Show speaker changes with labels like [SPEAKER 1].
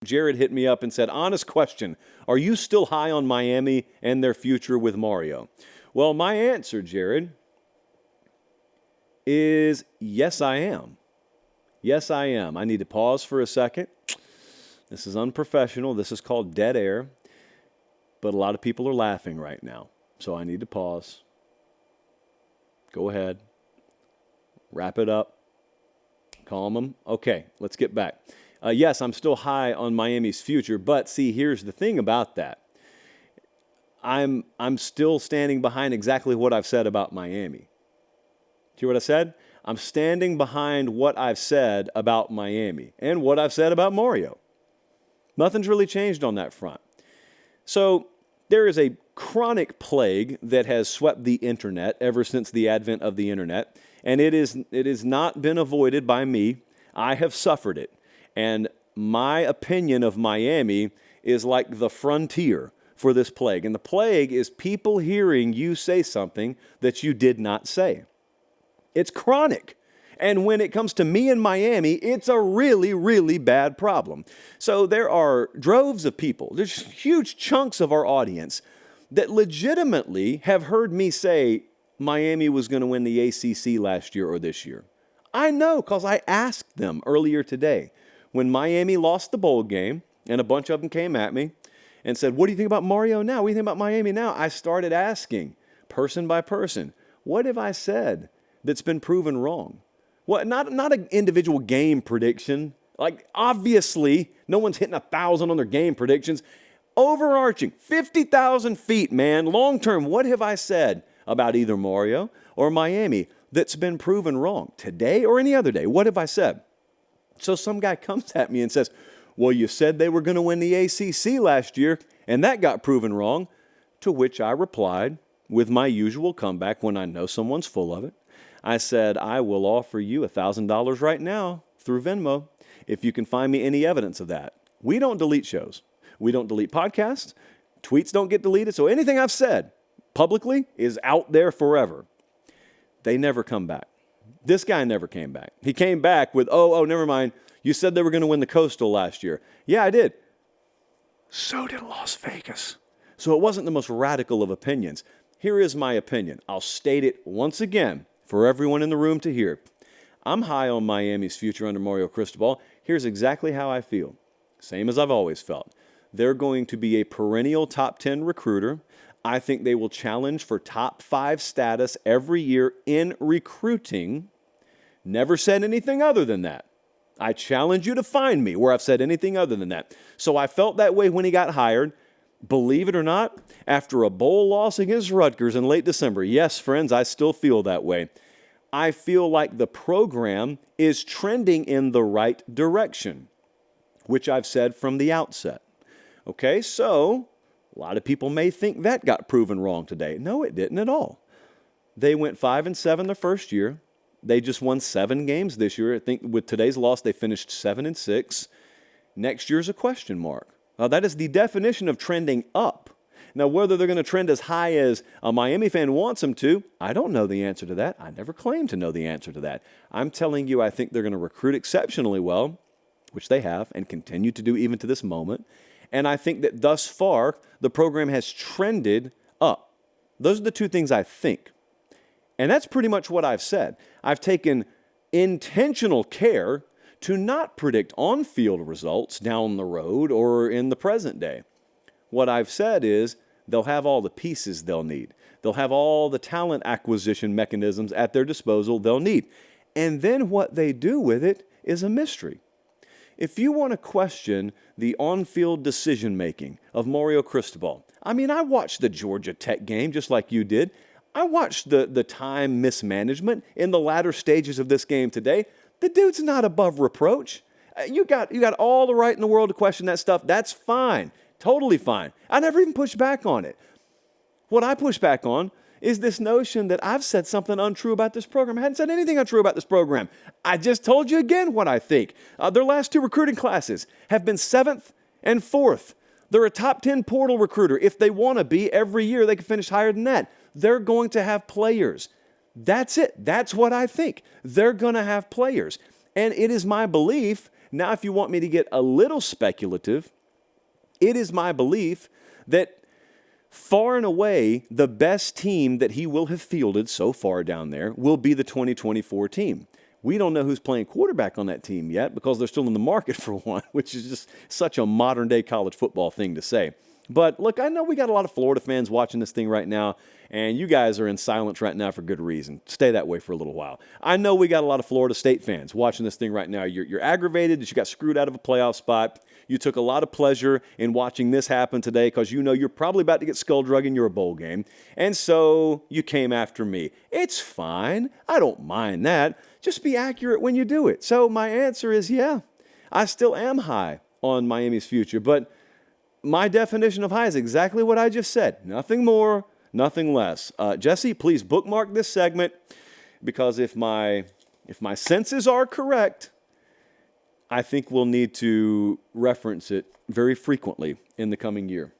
[SPEAKER 1] Jared hit me up and said, honest question, are you still high on Miami and their future with Mario? Well, my answer, Jared, is yes, I am. Yes, I am. I need to pause for a second. This is unprofessional. This is called dead air. But a lot of people are laughing right now. So I need to pause. Go ahead. Wrap it up. Calm them. Okay, let's get back. Yes, I'm still high on Miami's future, but see, here's the thing about that. I'm still standing behind exactly what I've said about Miami. Hear what I said? I'm standing behind what I've said about Miami and what I've said about Mario. Nothing's really changed on that front. So there is a chronic plague that has swept the internet ever since the advent of the internet, and it is not been avoided by me. I have suffered it. And my opinion of Miami is like the frontier for this plague. And the plague is people hearing you say something that you did not say. It's chronic. And when it comes to me in Miami, it's a really, really bad problem. So there are droves of people, there's huge chunks of our audience that legitimately have heard me say Miami was going to win the ACC last year or this year. I know because I asked them earlier today when Miami lost the bowl game and a bunch of them came at me and said, what do you think about Mario now? What do you think about Miami now? I started asking person by person, what have I said that's been proven wrong? Well, not an individual game prediction. Like, obviously, no one's hitting 1,000 on their game predictions. Overarching, 50,000 feet, man, long term, what have I said about either Mario or Miami that's been proven wrong? Today or any other day, what have I said? So some guy comes at me and says, well, you said they were going to win the ACC last year, and that got proven wrong. To which I replied with my usual comeback when I know someone's full of it. I said, I will offer you $1,000 right now through Venmo if you can find me any evidence of that. We don't delete shows. We don't delete podcasts. Tweets don't get deleted. So anything I've said publicly is out there forever. They never come back. This guy never came back. He came back with, oh, never mind. You said they were going to win the Coastal last year. Yeah, I did. So did Las Vegas. So it wasn't the most radical of opinions. Here is my opinion. I'll state it once again for everyone in the room to hear. I'm high on Miami's future under Mario Cristobal. Here's exactly how I feel. Same as I've always felt. They're going to be a perennial top 10 recruiter. I think they will challenge for top 5 status every year in recruiting. Never said anything other than that. I challenge you to find me where I've said anything other than that. So I felt that way when he got hired. Believe it or not, after a bowl loss against Rutgers in late December, yes, friends, I still feel that way. I feel like the program is trending in the right direction, which I've said from the outset. Okay, so a lot of people may think that got proven wrong today. No, it didn't at all. They went 5-7 the first year. They just won 7 games this year. I think with today's loss, they finished 7-6. Next year's a question mark. Now, that is the definition of trending up. Now, whether they're going to trend as high as a Miami fan wants them to, I don't know the answer to that. I never claimed to know the answer to that. I'm telling you, I think they're going to recruit exceptionally well, which they have and continue to do even to this moment. And I think that thus far, the program has trended up. Those are the two things I think. And that's pretty much what I've said. I've taken intentional care to not predict on-field results down the road or in the present day. What I've said is they'll have all the pieces they'll need. They'll have all the talent acquisition mechanisms at their disposal they'll need. And then what they do with it is a mystery. If you want to question the on-field decision-making of Mario Cristobal, I mean, I watched the Georgia Tech game just like you did. I watched the time mismanagement in the latter stages of this game today. The dude's not above reproach. You got all the right in the world to question that stuff. That's fine. Totally fine. I never even pushed back on it. What I push back on is this notion that I've said something untrue about this program. I hadn't said anything untrue about this program. I just told you again what I think. Their last 2 recruiting classes have been 7th and 4th. They're a top 10 portal recruiter. If they want to be, every year they can finish higher than that. They're going to have players. That's it. That's what I think. They're going to have players. And it is my belief Now, if you want me to get a little speculative, it is my belief that far and away the best team that he will have fielded so far down there will be the 2024 team. We don't know who's playing quarterback on that team yet because they're still in the market for one, which is just such a modern-day college football thing to say. But look, I know we got a lot of Florida fans watching this thing right now, and you guys are in silence right now for good reason. Stay that way for a little while. I know we got a lot of Florida State fans watching this thing right now. You're aggravated that you got screwed out of a playoff spot. You took a lot of pleasure in watching this happen today because you know you're probably about to get skull-drug in your bowl game, and so you came after me. It's fine. I don't mind that. Just be accurate when you do it. So my answer is, yeah, I still am high on Miami's future, but my definition of high is exactly what I just said. Nothing more, nothing less. Jesse, please bookmark this segment because if my senses are correct, I think we'll need to reference it very frequently in the coming year.